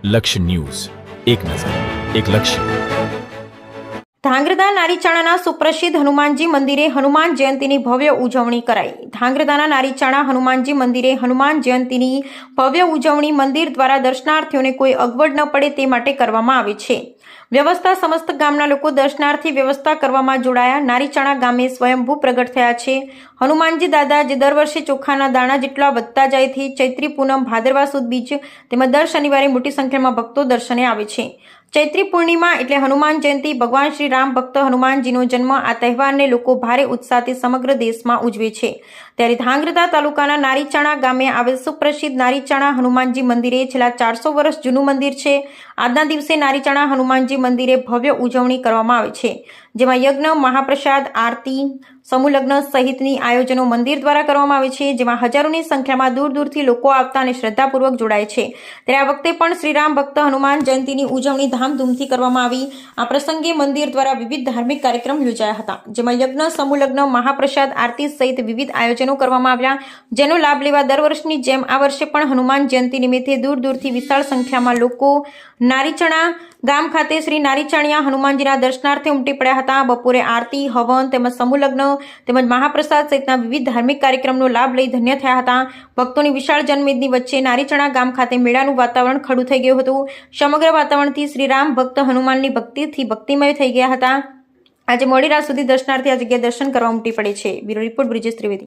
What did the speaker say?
લક્ષ્ય ન્યૂઝ, એક નજર, એક લક્ષ્ય. ધાંગ્રધા નારીચાણાના સુપ્રસિદ્ધ હનુમાનજી મંદિરે હનુમાન જયંતીની ભવ્ય ઉજવણી કરાઈ. ધાંગ્રધાના નારીચાણા હનુમાનજી મંદિરે હનુમાન જયંતીની ભવ્ય ઉજવણી મંદિર દ્વારા દર્શનાર્થીઓને કોઈ અગવડ ન પડે તે માટે કરવામાં આવે છે. વ્યવસ્થા સમસ્ત ગામના લોકો દર્શનાર્થી વ્યવસ્થા કરવામાં જોડાયા. નારીચાણા ગામે સ્વયંભૂ પ્રગટ થયા છે હનુમાનજી દાદા, જે દર વર્ષે ચોખાના દાણા જેટલા વધતા જાયથી ચૈત્રી પૂનમ, ભાદરવા સુદ બીજ તેમજ દર શનિવારે મોટી સંખ્યામાં ભક્તો દર્શને આવે છે. ચૈત્રી પૂર્ણિમા એટલે હનુમાન જયંતી. ભગવાન શ્રી રામ ભક્ત હનુમાનજીનો જન્મ. આ તહેવારને લોકો ભારે ઉત્સાહથી સમગ્ર દેશમાં ઉજવે છે. ત્યારે ધાંગ્રધા તાલુકાના નારીચાણા ગામે આવેલ સુપ્રસિદ્ધ નારીચાણા હનુમાનજી મંદિરે છેલ્લા 400 વર્ષ જૂનું મંદિર છે. આજના દિવસે નારીચાણા હનુમાનજી મંદિરે ભવ્ય ઉજવણી કરવામાં આવે છે, જેમાં યજ્ઞ, મહાપ્રસાદ, આરતી, સમૂહ લગ્ન સહિતની આયોજનો મંદિર દ્વારા કરવામાં આવે છે, જેમાં હજારોની સંખ્યામાં દૂર દૂરથી લોકો આવતા અને શ્રદ્ધાપૂર્વક જોડાય છે. ત્યારે આ વખતે પણ શ્રીરામ ભક્ત હનુમાન જયંતીની ઉજવણી ધામધૂમથી કરવામાં આવી. આ પ્રસંગે મંદિર દ્વારા વિવિધ ધાર્મિક કાર્યક્રમ યોજાયા હતા, જેમાં યજ્ઞ, સમૂહ લગ્ન, મહાપ્રસાદ, આરતી સહિત વિવિધ આયોજનો કરવામાં આવ્યા, જેનો લાભ લેવા દર વર્ષની જેમ આ વર્ષે પણ હનુમાન જયંતી નિમિત્તે દૂર દૂરથી વિશાળ સંખ્યામાં લોકો નારીચાણા ગામ ખાતે શ્રી નારીચાણિયા હનુમાનજીના દર્શનાર્થે ઉમટી પડ્યા હતા. બપોરે આરતી, હવન તેમજ સમૂહ લગ્ન તેમજ મહાપ્રસાદ સહિતના વિવિધ ધાર્મિક કાર્યક્રમનો લાભ લઈ ધન્ય થયા હતા. ભક્તોની વિશાળ જનમેદની વચ્ચે નારીચાણા ગામ ખાતે મેળાનું વાતાવરણ ખડું થઈ ગયું હતું. સમગ્ર વાતાવરણથી શ્રી રામ ભક્ત હનુમાનની ભક્તિથી ભક્તિમય થઈ ગયા હતા. આજે મોડી રાત સુધી દર્શનાર્થી આ જગ્યાએ દર્શન કરવા ઉમટી પડે છે. Bureau report, Brijesh Trivedi.